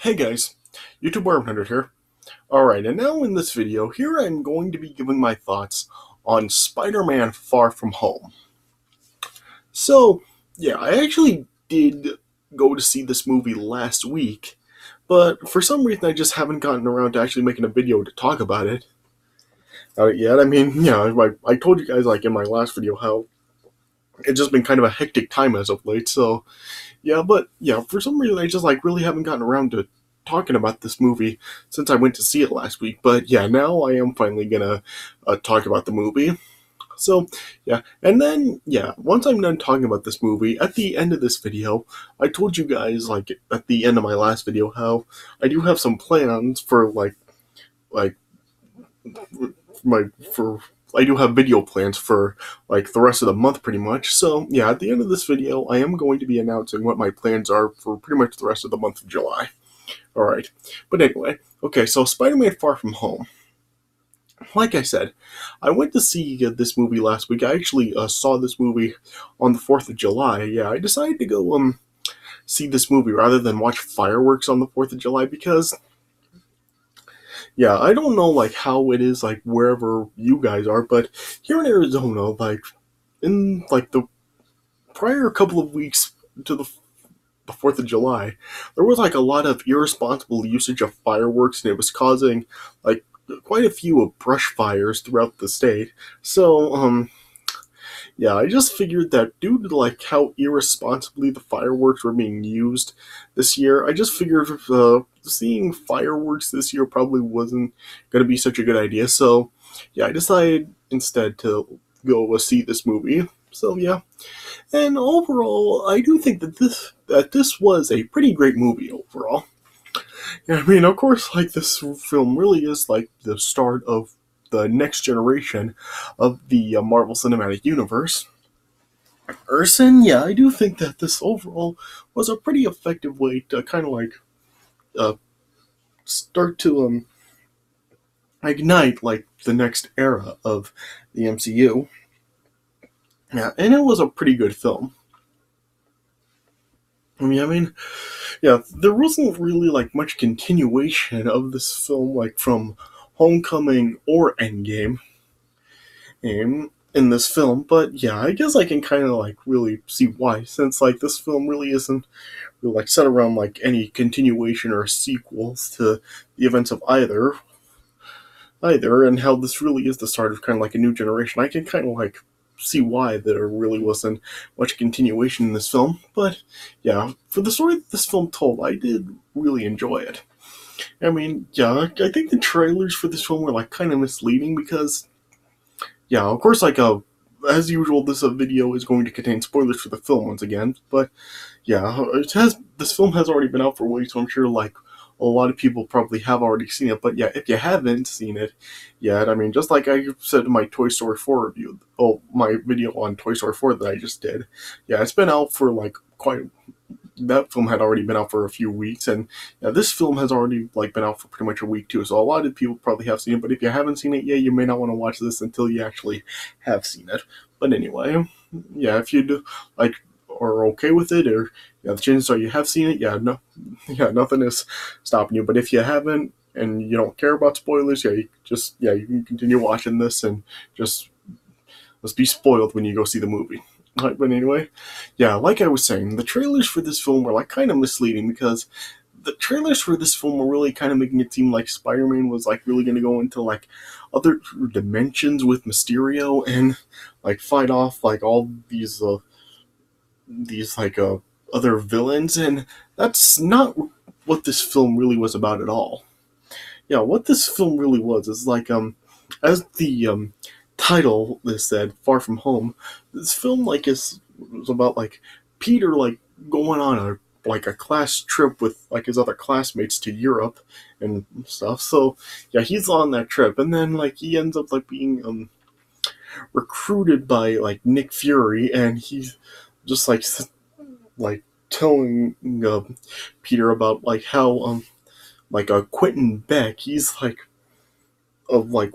Hey guys, YouTube Worm Hunter here. Alright, and now in this video, here I'm going to be giving my thoughts on Spider-Man Far From Home. So, yeah, I actually did go to see this movie last week, but for some reason I just haven't gotten around to actually making a video to talk about it yet. I mean, yeah, I told you guys like in my last video how it's just been kind of a hectic time as of late, so yeah, but yeah, for some reason I just like really haven't gotten around to talking about this movie since I went to see it last week. But yeah, now I am finally gonna talk about the movie. So yeah, and then yeah, once I'm done talking about this movie, at the end of this video, I told you guys like at the end of my last video how I do have some plans for like my for I do have video plans for like the rest of the month pretty much. So yeah, at the end of this video, I am going to be announcing what my plans are for pretty much the rest of the month of July. Alright, but anyway, okay, so Spider-Man Far From Home. Like I said, I went to see this movie last week. I actually saw this movie on the 4th of July. Yeah, I decided to go see this movie rather than watch fireworks on the 4th of July because yeah, I don't know like how it is like wherever you guys are, but here in Arizona, like in like the prior couple of weeks to the 4th of July, there was like a lot of irresponsible usage of fireworks and it was causing like quite a few brush fires throughout the state. So, yeah, I just figured that due to like how irresponsibly the fireworks were being used this year, I just figured seeing fireworks this year probably wasn't going to be such a good idea. So, yeah, I decided instead to go see this movie. So, yeah. And overall, I do think that this was a pretty great movie overall. Yeah, I mean, of course, like this film really is like the start of the next generation of the Marvel Cinematic Universe. Urson, yeah, I do think that this overall was a pretty effective way to kind of like uh, start to ignite like the next era of the MCU. Yeah, and it was a pretty good film. I mean, yeah, there wasn't really like much continuation of this film, like from Homecoming or Endgame, in this film. But yeah, I guess I can kind of like really see why, since like this film really isn't really, like set around like any continuation or sequels to the events of either, and how this really is the start of kind of like a new generation. I can kind of like see why there really wasn't much continuation in this film. But yeah, for the story that this film told, I did really enjoy it. I mean, yeah, I think the trailers for this film were like kind of misleading because, yeah, of course, like as usual, this video is going to contain spoilers for the film once again. But yeah, this film has already been out for weeks, so I'm sure like a lot of people probably have already seen it. But yeah, if you haven't seen it yet, I mean, just like I said in my Toy Story 4 review, my video on Toy Story 4 that I just did, yeah, it's been out for like quite. That film had already been out for a few weeks, and yeah, this film has already like been out for pretty much a week too. So a lot of people probably have seen it, but if you haven't seen it yet, you may not want to watch this until you actually have seen it. But anyway, yeah, if you do like are okay with it, or yeah, the chances are you have seen it. Yeah, no, yeah, nothing is stopping you. But if you haven't and you don't care about spoilers, you can continue watching this and just let's be spoiled when you go see the movie. Right, but anyway, yeah, like I was saying, the trailers for this film were like kind of misleading because the trailers for this film were really kind of making it seem like Spider-Man was like really going to go into like other dimensions with Mysterio and like fight off like all these like other villains, and that's not what this film really was about at all. Yeah, what this film really was is like as the title is said, Far From Home. This film like is was about like Peter like going on a class trip with like his other classmates to Europe and stuff. So yeah, he's on that trip, and then like he ends up like being recruited by like Nick Fury, and he's just like telling Peter about like how like Quentin Beck, he's like of like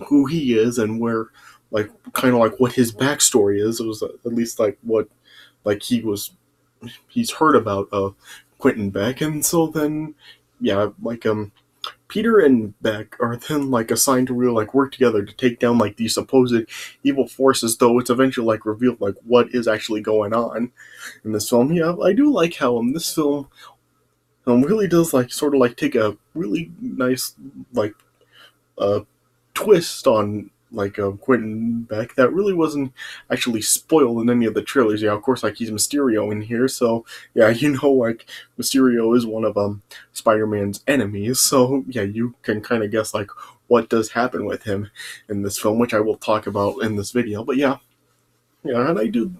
who he is and where like kind of like what his backstory is. It was at least like what like he's heard about Quentin Beck, and so then yeah, like Peter and Beck are then like assigned to really like work together to take down like these supposed evil forces, though it's eventually like revealed like what is actually going on in this film. Yeah, I do like how this film really does like sort of like take a really nice like uh twist on like Quentin Beck that really wasn't actually spoiled in any of the trailers. Yeah, of course, like he's Mysterio in here, so yeah, like Mysterio is one of Spider-Man's enemies. So yeah, you can kind of guess like what does happen with him in this film, which I will talk about in this video. But yeah, and I do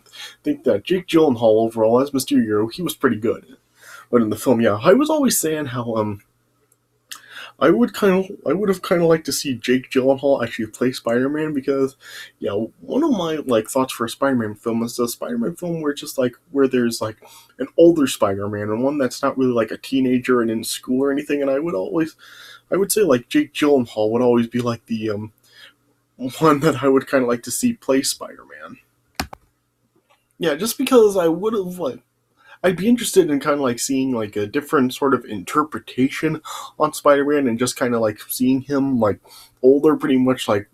think that Jake Gyllenhaal overall as Mysterio, he was pretty good. But in the film, yeah, I was always saying how I would have kind of liked to see Jake Gyllenhaal actually play Spider-Man because, yeah, one of my like thoughts for a Spider-Man film is a Spider-Man film where just like where there's like an older Spider-Man and one that's not really like a teenager and in school or anything. And I would say like Jake Gyllenhaal would always be like the one that I would kind of like to see play Spider-Man. Yeah, just because I would have like I'd be interested in kind of like seeing like a different sort of interpretation on Spider-Man and just kind of like seeing him like older, pretty much like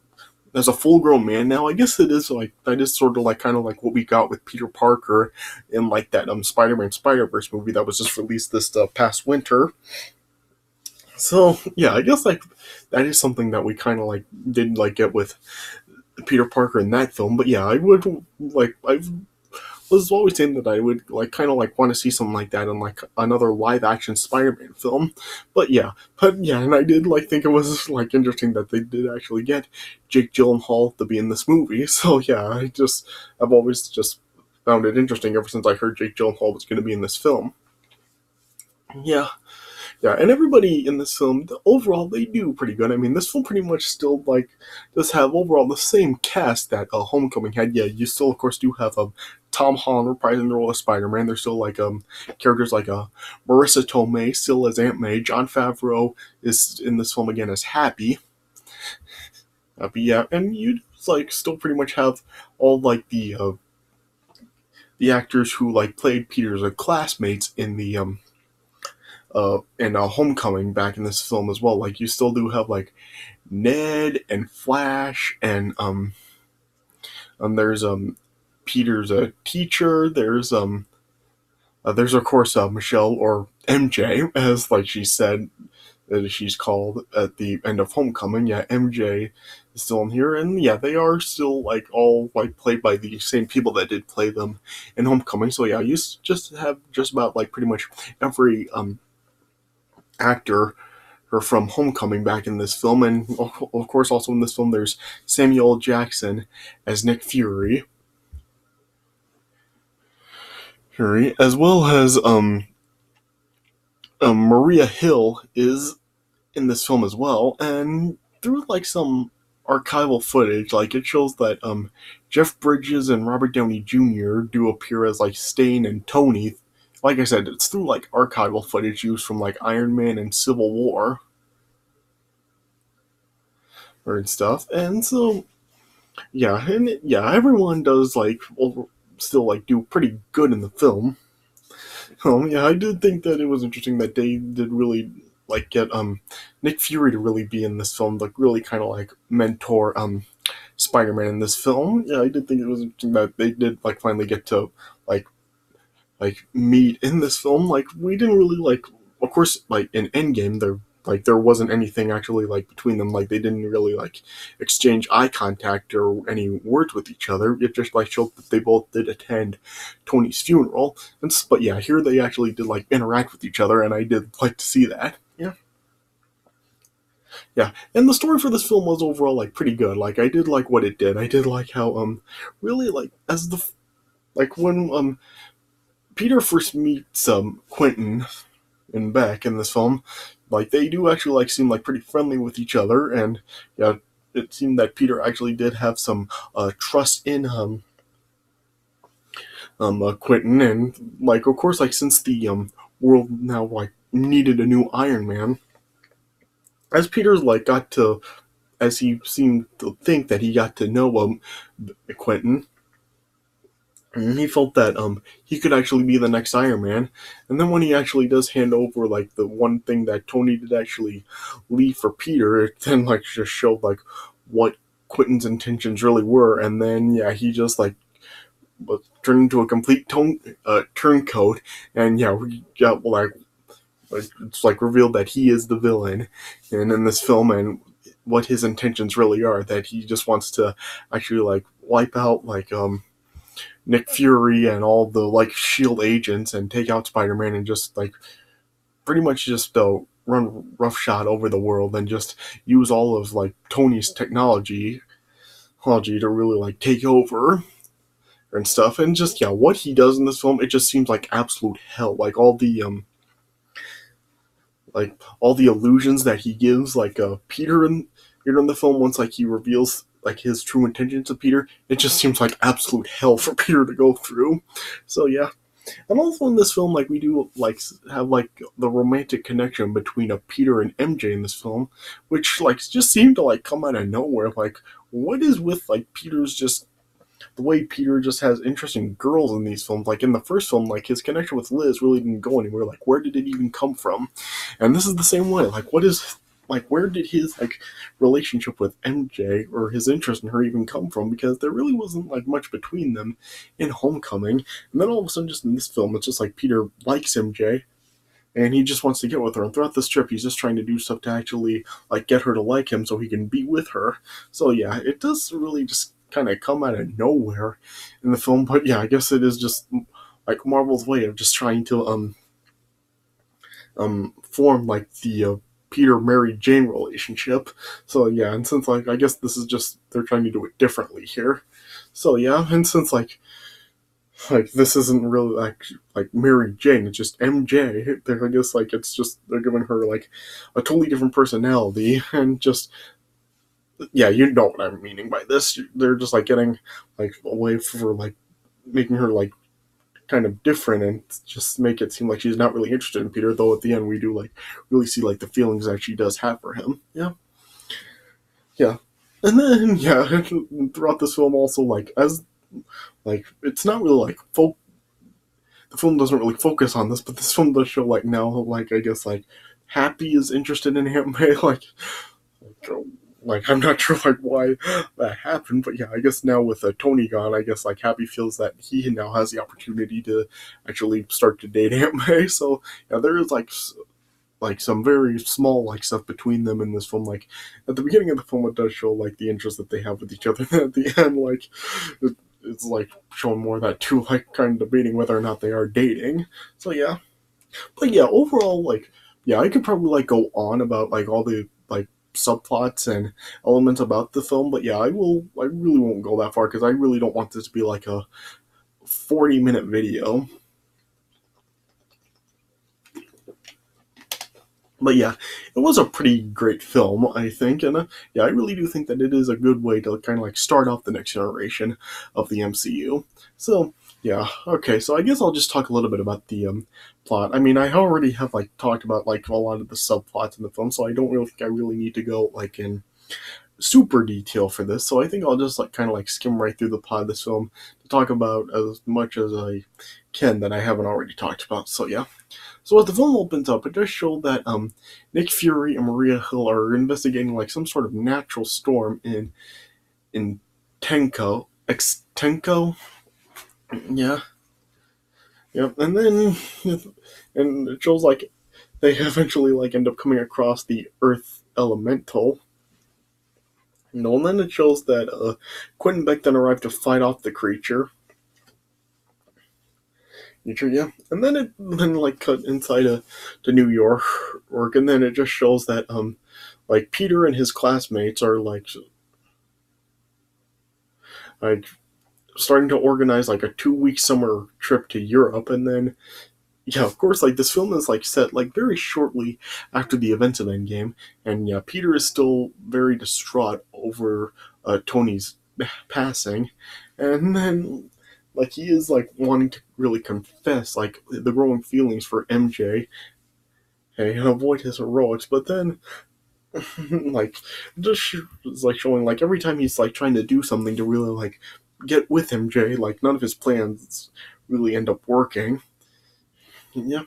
as a full-grown man now. I guess it is like that is sort of like kind of like what we got with Peter Parker in like that Spider-Man Spider-Verse movie that was just released this past winter. So yeah, I guess like that is something that we kind of like did like get with Peter Parker in that film. But yeah, I would like I was always saying that I would like kind of like want to see something like that in like another live action Spider-Man film. But yeah, and I did like think it was like interesting that they did actually get Jake Gyllenhaal to be in this movie. So yeah, I've always just found it interesting ever since I heard Jake Gyllenhaal was going to be in this film. Yeah, yeah, and everybody in this film, overall, they do pretty good. I mean, this film pretty much still like does have overall the same cast that Homecoming had. Yeah, you still, of course, do have Tom Holland reprising the role of Spider-Man. There's still like characters like Marissa Tomei still as Aunt May. Jon Favreau is in this film again as Happy. But yeah, and you like still pretty much have all like the actors who like played Peter's classmates in the and Homecoming back in this film as well. Like you still do have like Ned and Flash and there's Peter's a teacher. There's of course Michelle or MJ as like she said that she's called at the end of Homecoming. Yeah, MJ is still in here, and yeah, they are still like all like played by the same people that did play them in Homecoming. So yeah, you just have just about like pretty much every actor from Homecoming back in this film, and of course also in this film there's Samuel Jackson as Nick Fury, as well as Maria Hill is in this film as well, and through like some archival footage, like it shows that Jeff Bridges and Robert Downey Jr. do appear as like Stain and Tony. Like I said, it's through like archival footage used from like Iron Man and Civil War and stuff, and so yeah, and yeah, everyone does like still like do pretty good in the film. Yeah, I did think that it was interesting that they did really like get Nick Fury to really be in this film, like really kind of like mentor Spider-Man in this film. Yeah, I did think it was interesting that they did like finally get to like meet in this film. Like we didn't really like, of course, like in Endgame there wasn't anything actually like between them. Like they didn't really like exchange eye contact or any words with each other. It just like showed that they both did attend Tony's funeral. But yeah, here they actually did like interact with each other, and I did like to see that. Yeah. Yeah, and the story for this film was overall like pretty good. Like I did like what it did. I did like how really like as the like when Peter first meets Quentin and Beck in this film, like they do actually like seem like pretty friendly with each other, and yeah, it seemed that Peter actually did have some trust in Quentin, and like of course like since the world now like needed a new Iron Man, as Peter's like got to as he seemed to think that he got to know Quentin, And he felt that he could actually be the next Iron Man. And then when he actually does hand over like the one thing that Tony did actually leave for Peter, it then like just showed like what Quentin's intentions really were. And then yeah, he just like was turned into a complete turncoat. And yeah, we got like it's like revealed that he is the villain, and in this film, and what his intentions really are, that he just wants to actually like wipe out like Nick Fury and all the like Shield agents and take out Spider-Man and just like pretty much just run roughshod over the world and just use all of like Tony's technology to really like take over and stuff. And just yeah, what he does in this film, it just seems like absolute hell. Like all the illusions that he gives like Peter in the film, once like he reveals like his true intentions to Peter, it just seems like absolute hell for Peter to go through. So yeah. And also in this film, like we do like have like the romantic connection between Peter and MJ in this film, which like just seemed to like come out of nowhere. Like, what is with like Peter's just the way Peter just has interest in girls in these films? Like in the first film, like his connection with Liz really didn't go anywhere. Like, where did it even come from? And this is the same way. Like, what is like where did his like relationship with MJ or his interest in her even come from? Because there really wasn't like much between them in Homecoming, and then all of a sudden, just in this film, it's just like Peter likes MJ and he just wants to get with her. And throughout this trip, he's just trying to do stuff to actually like get her to like him so he can be with her. So yeah, it does really just kind of come out of nowhere in the film. But yeah, I guess it is just like Marvel's way of just trying to form like the Peter Mary Jane relationship. So yeah, and since like I guess this is just they're trying to do it differently here. So yeah, and since like this isn't really like Mary Jane, it's just MJ. I guess like it's just they're giving her like a totally different personality and just yeah, you know what I'm meaning by this. They're just like getting like a way for like making her like kind of different and just make it seem like she's not really interested in Peter. Though at the end we do like really see like the feelings that she does have for him. Yeah, yeah, and then yeah, throughout this film also like as like it's not really like the film doesn't really focus on this, but this film does show like now, like I guess like Happy is interested in Aunt May, like I'm not sure like why that happened, but yeah, I guess now with Tony gone, I guess like Happy feels that he now has the opportunity to actually start to date Aunt May. So yeah, there is like some very small like stuff between them in this film. Like at the beginning of the film, it does show like the interest that they have with each other. And at the end, like it's like showing more of that too, like kind of debating whether or not they are dating. So yeah, but yeah, overall, like yeah, I could probably like go on about like all the like subplots and elements about the film, but yeah, I really won't go that far because I really don't want this to be like a 40-minute video. But yeah, it was a pretty great film, I think, and yeah, I really do think that it is a good way to kind of like start off the next generation of the MCU. So yeah, okay, so I guess I'll just talk a little bit about the plot. I mean, I already have like talked about like a lot of the subplots in the film, so I don't really think I really need to go like in super detail for this. So I think I'll just like kind of like skim right through the plot of this film to talk about as much as I can that I haven't already talked about. So yeah. So as the film opens up, it does show that Nick Fury and Maria Hill are investigating like some sort of natural storm in Tenko. Yeah, yeah, and then and it shows like they eventually like end up coming across the Earth Elemental. And then it shows that Quentin Beck then arrived to fight off the creature. Yeah, and then it then like cut inside to New York, and then it just shows that like Peter and his classmates are like starting to organize like a 2 week summer trip to Europe, and then yeah, of course, like this film is like set like very shortly after the events of Endgame, and yeah, Peter is still very distraught over Tony's passing, and then like he is like wanting to really confess like the growing feelings for MJ, okay, and avoid his heroics, but then like just is like showing like every time he's like trying to do something to really like get with MJ. Like none of his plans really end up working. Yeah,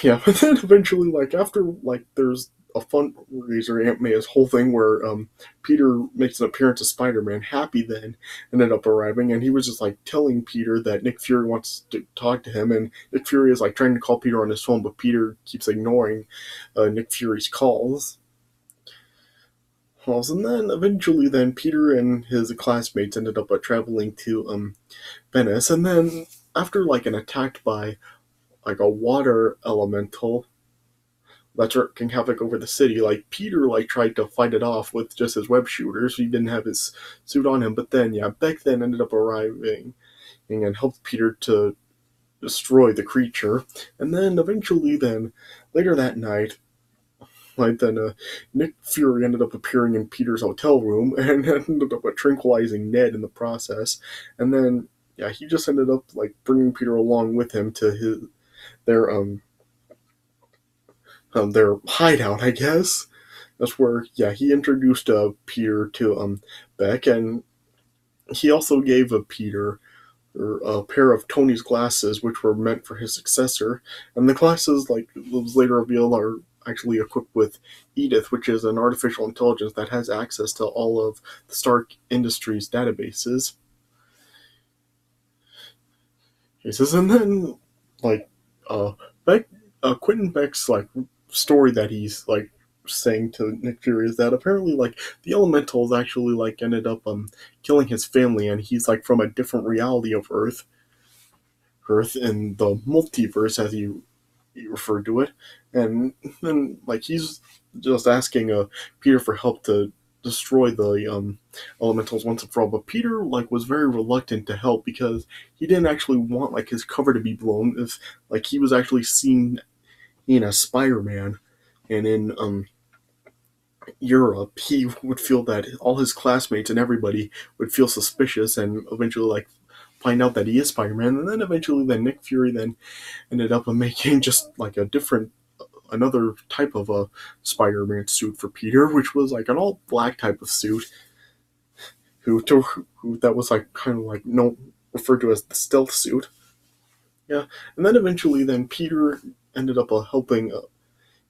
yeah. But then eventually, like after like there's a fundraiser, Aunt May's whole thing where Peter makes an appearance as Spider-Man. Happy then ended up arriving, and he was just like telling Peter that Nick Fury wants to talk to him, and Nick Fury is like trying to call Peter on his phone, but Peter keeps ignoring Nick Fury's calls. And then eventually, then Peter and his classmates ended up traveling to Venice, and then after like an attack by like a water elemental that's wreaking havoc over the city, like Peter like tried to fight it off with just his web shooters. He didn't have his suit on him, but then yeah, Beck then ended up arriving and helped Peter to destroy the creature, and then eventually, then later that night, like then Nick Fury ended up appearing in Peter's hotel room and ended up tranquilizing Ned in the process, and then yeah, he just ended up like bringing Peter along with him to his their their hideout, I guess. That's where yeah he introduced Peter to Beck, and he also gave Peter a pair of Tony's glasses, which were meant for his successor. And the glasses, like it was later revealed, are actually equipped with Edith, which is an artificial intelligence that has access to all of the Stark Industries databases. He says, and then like Beck, Quentin Beck's like story that he's like saying to Nick Fury is that apparently like the elementals actually like ended up killing his family, and he's like from a different reality of Earth in the multiverse as he referred to it, and then like he's just asking Peter for help to destroy the elementals once and for all. But Peter like was very reluctant to help because he didn't actually want like his cover to be blown if like he was actually seen in a Spider-Man, and in Europe, he would feel that all his classmates and everybody would feel suspicious and eventually like find out that he is Spider-Man, and then eventually then Nick Fury then ended up making just like a different another type of a Spider-Man suit for Peter, which was like an all black type of suit who that was like kind of like no referred to as the stealth suit. Yeah, and then eventually then Peter ended up helping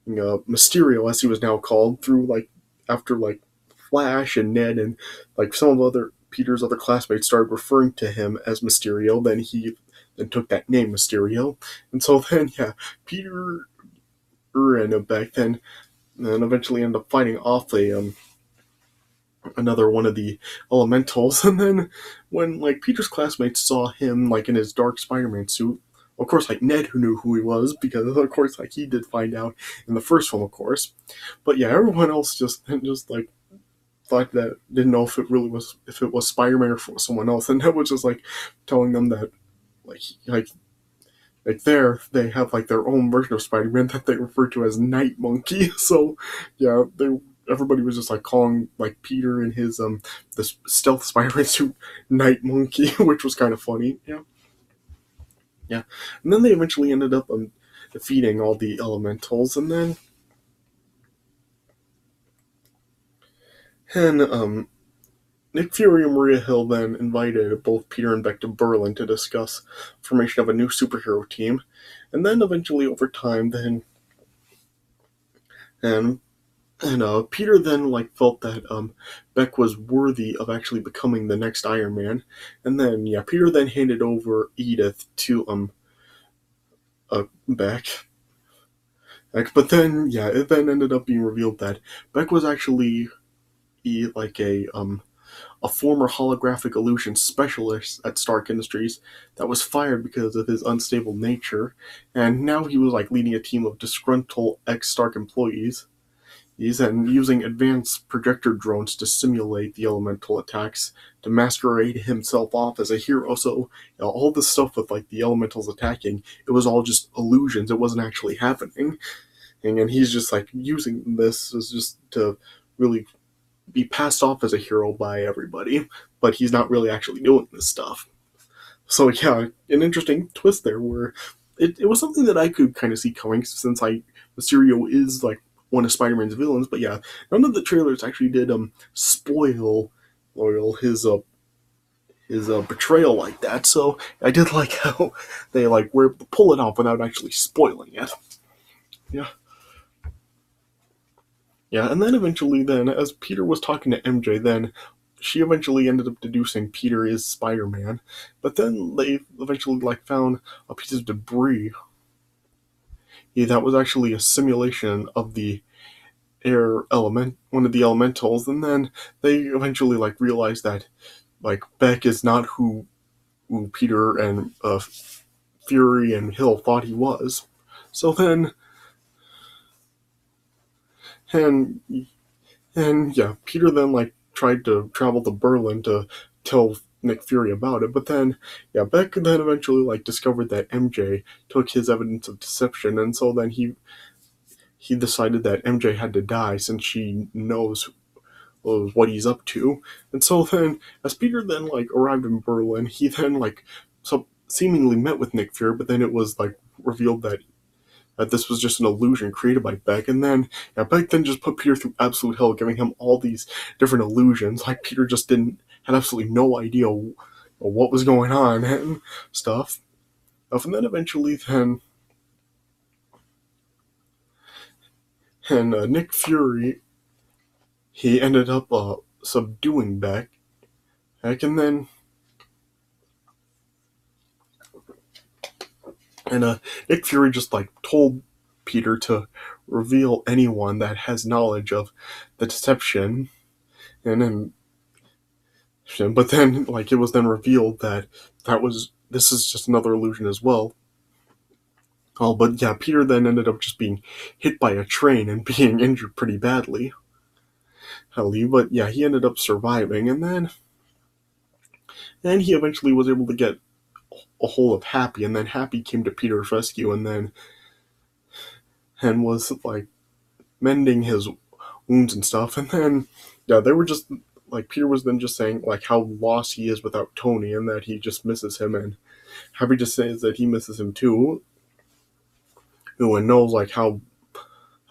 Mysterio, as he was now called, through like after like Flash and Ned and like some of other Peter's other classmates started referring to him as Mysterio. Then he then took that name Mysterio, and so then yeah, Peter and Beck then eventually end up fighting off a another one of the elementals, and then when like Peter's classmates saw him like in his dark Spider-Man suit, of course like Ned who knew who he was because of course like he did find out in the first film of course, but yeah everyone else just like thought that didn't know if it was Spider-Man or someone else, and Ned was just like telling them that like there they have like their own version of Spider-Man that they refer to as Night Monkey. So yeah, everybody was just like calling like Peter and his the stealth Spider-Man suit Night Monkey, which was kind of funny. Yeah, yeah. And then they eventually ended up defeating all the elementals, and then and Nick Fury and Maria Hill then invited both Peter and Beck to Berlin to discuss formation of a new superhero team, and then eventually over time, then and Peter then like felt that Beck was worthy of actually becoming the next Iron Man, and then yeah, Peter then handed over Edith to Beck. But then yeah, it then ended up being revealed that Beck was actually like a former holographic illusion specialist at Stark Industries that was fired because of his unstable nature, and now he was like leading a team of disgruntled ex-Stark employees. And using advanced projector drones to simulate the elemental attacks to masquerade himself off as a hero. So all this stuff with like the elementals attacking, it was all just illusions. It wasn't actually happening, and he's just like using this as just to really be passed off as a hero by everybody, but he's not really actually doing this stuff. So yeah, an interesting twist there where it was something that I could kind of see coming since Mysterio is like one of Spider-Man's villains, but yeah, none of the trailers actually did spoil his betrayal like that. So I did like how they like were able to pull it off without actually spoiling it. Yeah. Yeah, and then eventually, then as Peter was talking to MJ, then she eventually ended up deducing Peter is Spider-Man. But then they eventually like found a piece of debris. Yeah, that was actually a simulation of the air element, one of the elementals, and then they eventually like realized that like Beck is not who Peter and Fury and Hill thought he was. So then, and yeah, Peter then like tried to travel to Berlin to tell Nick Fury about it, but then yeah, Beck then eventually like discovered that MJ took his evidence of deception, and so then he decided that MJ had to die since she knows what he's up to. And so then, as Peter then like arrived in Berlin, he then like seemingly met with Nick Fury, but then it was like revealed that this was just an illusion created by Beck. And then yeah, Beck then just put Peter through absolute hell, giving him all these different illusions. Like Peter just had absolutely no idea what was going on and stuff. And then eventually, and Nick Fury, he ended up subduing Beck. And then Nick Fury just like told Peter to reveal anyone that has knowledge of the deception, and then but then like it was then revealed that this is just another illusion as well. Oh, but yeah, Peter then ended up just being hit by a train and being injured pretty badly. But yeah, he ended up surviving, and then he eventually was able to get a hold of Happy, and then Happy came to Peter's rescue, and was like mending his wounds and stuff, and then yeah, they were just like Peter was then just saying like how lost he is without Tony, and that he just misses him, and Happy just says that he misses him too, and knows like how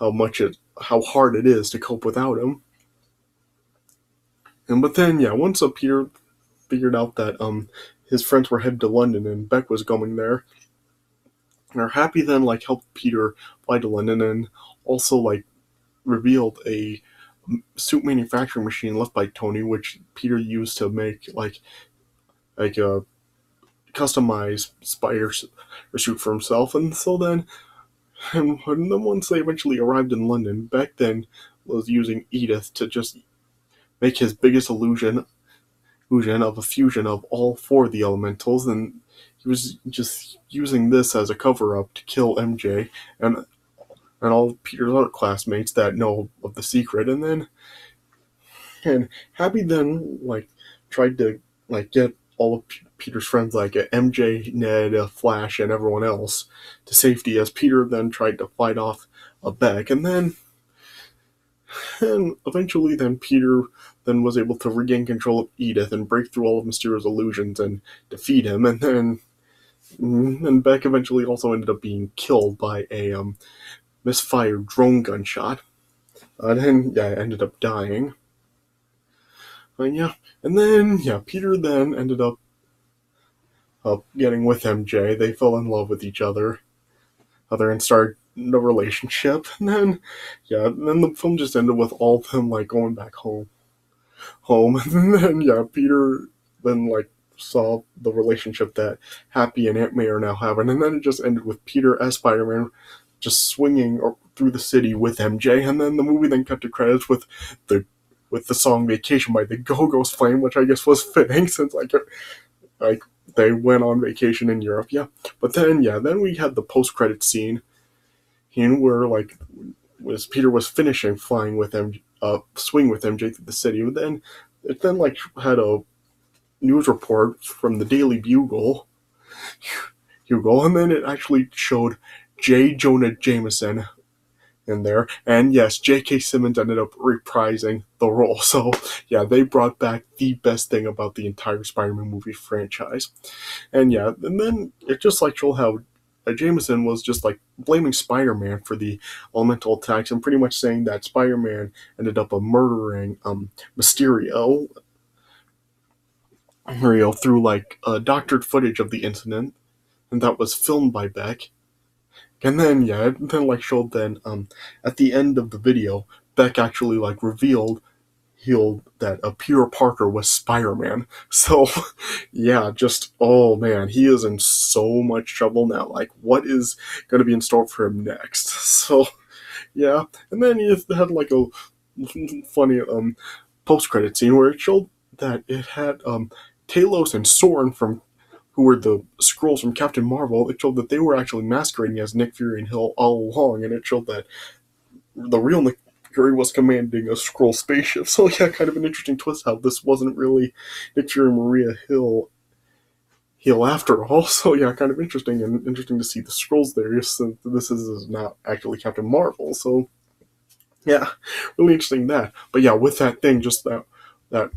hard it is to cope without him. And but then yeah, once Peter figured out that his friends were headed to London and Beck was going there, and Happy then like helped Peter fly to London, and also like revealed a suit manufacturing machine left by Tony, which Peter used to make like a customized spider suit for himself. And so then, and then once they eventually arrived in London, Beck then was using Edith to just make his biggest illusion of a fusion of all four of the elementals, and he was just using this as a cover-up to kill MJ and all Peter's other classmates that know of the secret. And Happy then like tried to like get all of Peter's friends like MJ, Ned, Flash, and everyone else to safety, as Peter then tried to fight off a Beck, and eventually then Peter then was able to regain control of Edith and break through all of Mysterio's illusions and defeat him, and Beck eventually also ended up being killed by a misfired drone gunshot, and then yeah, ended up dying. And then Peter then ended up getting with MJ. They fell in love with each other, and started the relationship. And then then the film just ended with all of them like going back home. And then Peter then like saw the relationship that Happy and Aunt May are now having, and then it just ended with Peter as Spider-Man just swinging through the city with MJ, and then the movie then cut to credits with the song "Vacation" by the Go-Go's playing, which I guess was fitting since like they went on vacation in Europe. Yeah, but then then we had the post-credit scene, where like Peter was finishing flying with MJ, swing with MJ through the city. But then it then like had a news report from the Daily Bugle, and then it actually showed J. Jonah Jameson in there, and yes, J.K. Simmons ended up reprising the role. So they brought back the best thing about the entire Spider-Man movie franchise. And then it just like showed how Jameson was just like blaming Spider-Man for the elemental attacks, and pretty much saying that Spider-Man ended up murdering Mysterio through like doctored footage of the incident, and that was filmed by Beck. And then yeah, it then like showed then at the end of the video, Beck actually like revealed healed that Peter Parker was Spider-Man. So yeah, just oh man, he is in so much trouble now. Like what is going to be in store for him next? So yeah, and then you had like a funny post-credit scene where it showed that it had Talos and Soren from who were the Skrulls from Captain Marvel. It showed that they were actually masquerading as Nick Fury and Hill all along, and it showed that the real Nick Fury was commanding a Skrull spaceship. So yeah, kind of an interesting twist how this wasn't really Nick Fury and Maria Hill after all. So yeah, kind of interesting, and interesting to see the Skrulls there. Since this is not actually Captain Marvel. So yeah, really interesting that. But yeah, with that thing, just that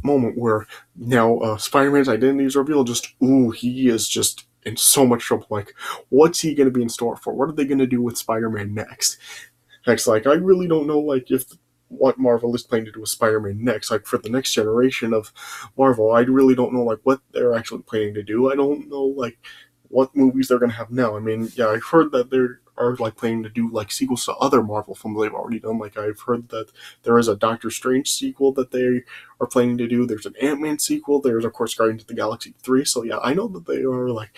moment where now Spider-Man's identity is revealed, just ooh, he is just in so much trouble. Like, what's he going to be in store for? What are they going to do with Spider-Man next? Next, like, I really don't know, like, if what Marvel is planning to do with Spider-Man next. Like, for the next generation of Marvel, I really don't know, like, what they're actually planning to do. I don't know, like, what movies they're going to have now. I mean, yeah, I've heard that there are like planning to do like sequels to other Marvel films they've already done. Like I've heard that there is a Doctor Strange sequel that they are planning to do. There's an Ant-Man sequel. There's of course Guardians of the Galaxy 3. So yeah, I know that they are like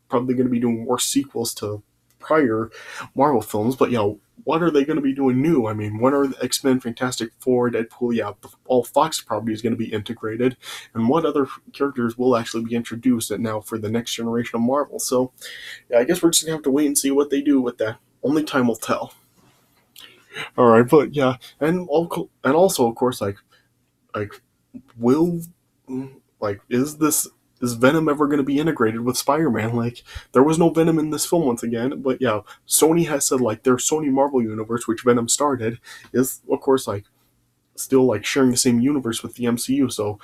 probably going to be doing more sequels to prior Marvel films. But yeah, what are they going to be doing new? I mean, when are the X-Men, Fantastic Four, Deadpool, yeah, all Fox properties going to be integrated? And what other characters will actually be introduced now for the next generation of Marvel? So yeah, I guess we're just going to have to wait and see what they do with that. Only time will tell. All right, but yeah, and also of course like will like is Venom ever going to be integrated with Spider-Man? Like, there was no Venom in this film once again, but yeah, Sony has said like their Sony Marvel universe, which Venom started, is of course like still like sharing the same universe with the MCU. So,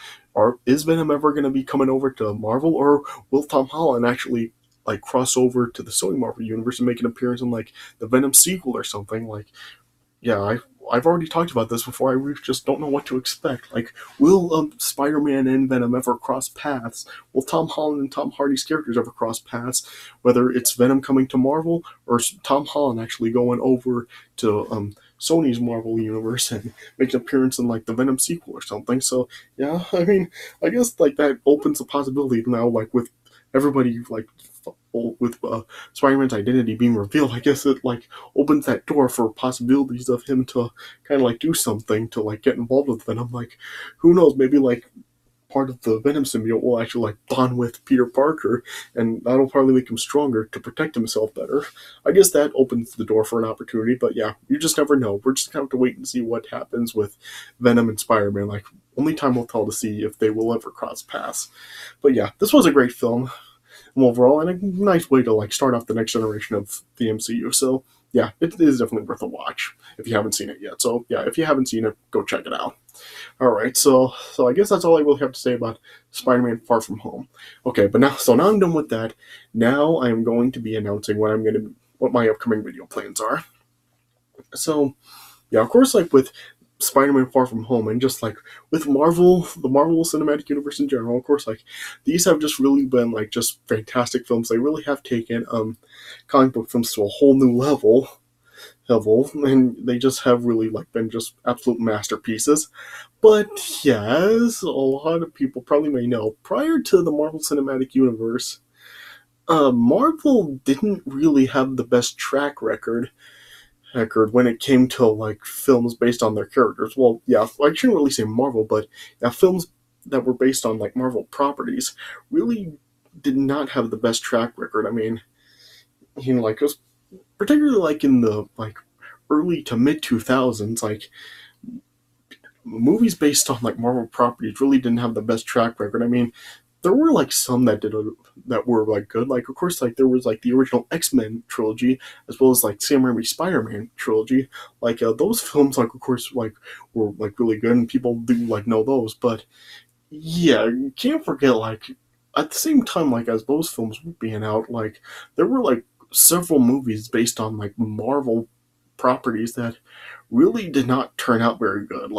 is Venom ever going to be coming over to Marvel, or will Tom Holland actually like cross over to the Sony Marvel universe and make an appearance in like the Venom sequel or something? Like, yeah, I've already talked about this before. I just don't know what to expect. Like, will Spider-Man and Venom ever cross paths? Will Tom Holland and Tom Hardy's characters ever cross paths? Whether it's Venom coming to Marvel or Tom Holland actually going over to Sony's Marvel universe and make an appearance in like the Venom sequel or something. So yeah, I mean, I guess like that opens a possibility now. Like with everybody like with Spider-Man's identity being revealed, I guess it like opens that door for possibilities of him to kind of like do something to like get involved with Venom. Like, who knows? Maybe like part of the Venom symbiote will actually like bond with Peter Parker, and that'll probably make him stronger to protect himself better. I guess that opens the door for an opportunity, but yeah, you just never know. We're just gonna have to wait and see what happens with Venom and Spider-Man. Like, only time will tell to see if they will ever cross paths. But yeah, this was a great film overall, and a nice way to like start off the next generation of the MCU. So yeah, it is definitely worth a watch if you haven't seen it yet. So yeah, if you haven't seen it, go check it out. All right, so I guess that's all I really have to say about Spider-Man: Far From Home. Okay, but now I'm done with that. Now I am going to be announcing what my upcoming video plans are. So yeah, of course, like with Spider-Man: Far From Home, and just like with Marvel, the Marvel Cinematic Universe in general, of course, like these have just really been like just fantastic films. They really have taken comic book films to a whole new level, and they just have really like been just absolute masterpieces. But yes, a lot of people probably may know, prior to the Marvel Cinematic Universe, Marvel didn't really have the best track record when it came to like films based on their characters. Well, yeah, I shouldn't really say Marvel, but yeah, films that were based on like Marvel properties really did not have the best track record. I mean, like it was particularly like in the like early to mid 2000s, like movies based on like Marvel properties really didn't have the best track record. I mean, there were like some that were like good. Like of course, like there was like the original X-Men trilogy as well as like Sam Raimi Spider-Man trilogy. Like those films, like of course, like were like really good, and people do like know those. But yeah, you can't forget like at the same time, like as those films were being out, like there were like several movies based on like Marvel properties that really did not turn out very good.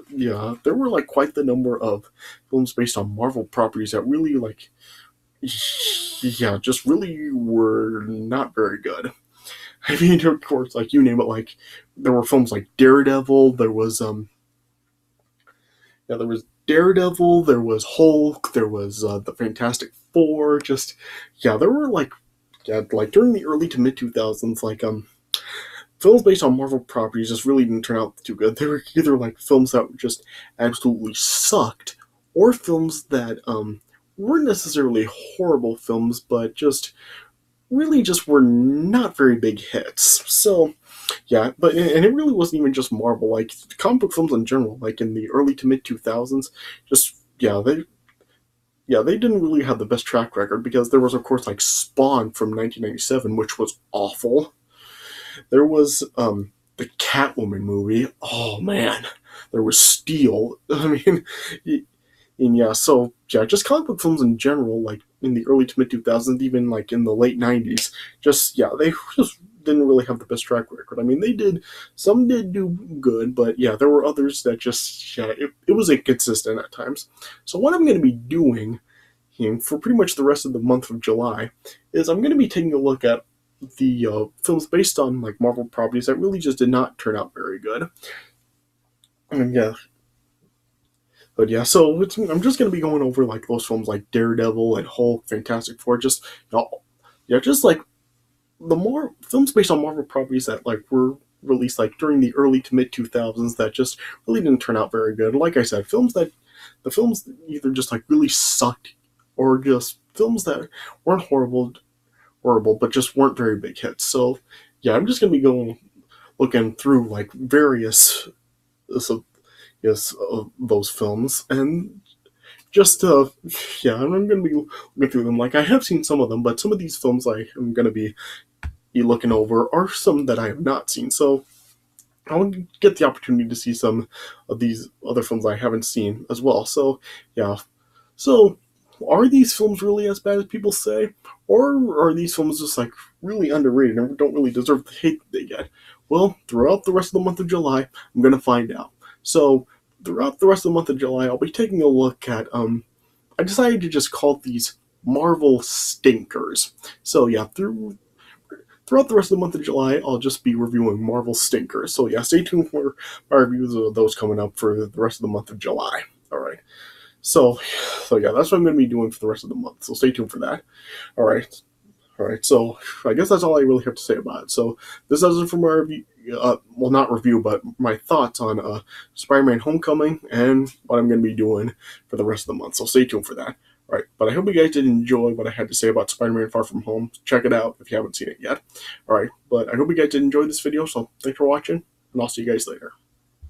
Yeah, there were like quite the number of films based on Marvel properties that really yeah, just really were not very good. I mean, of course, like you name it, like there were films like Daredevil. There was Daredevil. There was Hulk. There was the Fantastic Four. Just yeah, there were like during the early to mid 2000s, films based on Marvel properties just really didn't turn out too good. They were either like films that just absolutely sucked, or films that weren't necessarily horrible films, but just really just were not very big hits. So yeah, and it really wasn't even just Marvel. Like comic book films in general, like in the early to mid 2000s, just they didn't really have the best track record because there was of course like Spawn from 1997, which was awful. There was the Catwoman movie. Oh man, there was Steel. I mean, and yeah, so yeah, just comic book films in general, like in the early to mid 2000s, even like in the late 90s, just yeah, they just didn't really have the best track record. I mean, some did do good, but yeah, there were others that just yeah, it was inconsistent at times. So what I'm going to be doing for pretty much the rest of the month of July is I'm going to be taking a look at the films based on like Marvel properties that really just did not turn out very good. And yeah, but yeah, so I'm just gonna be going over like those films like Daredevil and Hulk, Fantastic Four, just yeah, just like the more films based on Marvel properties that like were released like during the early to mid 2000s that just really didn't turn out very good. Like I said, the films either just like really sucked or just films that weren't horrible, but just weren't very big hits. So yeah, I'm just gonna be going looking through like various so yes those films and just yeah, I'm gonna be looking through them. Like I have seen some of them, but some of these films I am gonna be looking over are some that I have not seen. So I'll get the opportunity to see some of these other films I haven't seen as well. So yeah, so are these films really as bad as people say, or are these films just like really underrated and don't really deserve the hate that they get? Well, throughout the rest of the month of July, I'm gonna find out. So throughout the rest of the month of July, I'll be taking a look at I decided to just call these Marvel stinkers. So yeah, throughout the rest of the month of July, I'll just be reviewing Marvel stinkers. So yeah, stay tuned for my reviews of those coming up for the rest of the month of July. All right. So yeah, that's what I'm going to be doing for the rest of the month. So stay tuned for that. All right. All right. So I guess that's all I really have to say about it. So this does it for my review. Well, not review, but my thoughts on Spider-Man: Homecoming and what I'm going to be doing for the rest of the month. So stay tuned for that. All right. But I hope you guys did enjoy what I had to say about Spider-Man: Far From Home. Check it out if you haven't seen it yet. All right. But I hope you guys did enjoy this video. So thanks for watching, and I'll see you guys later.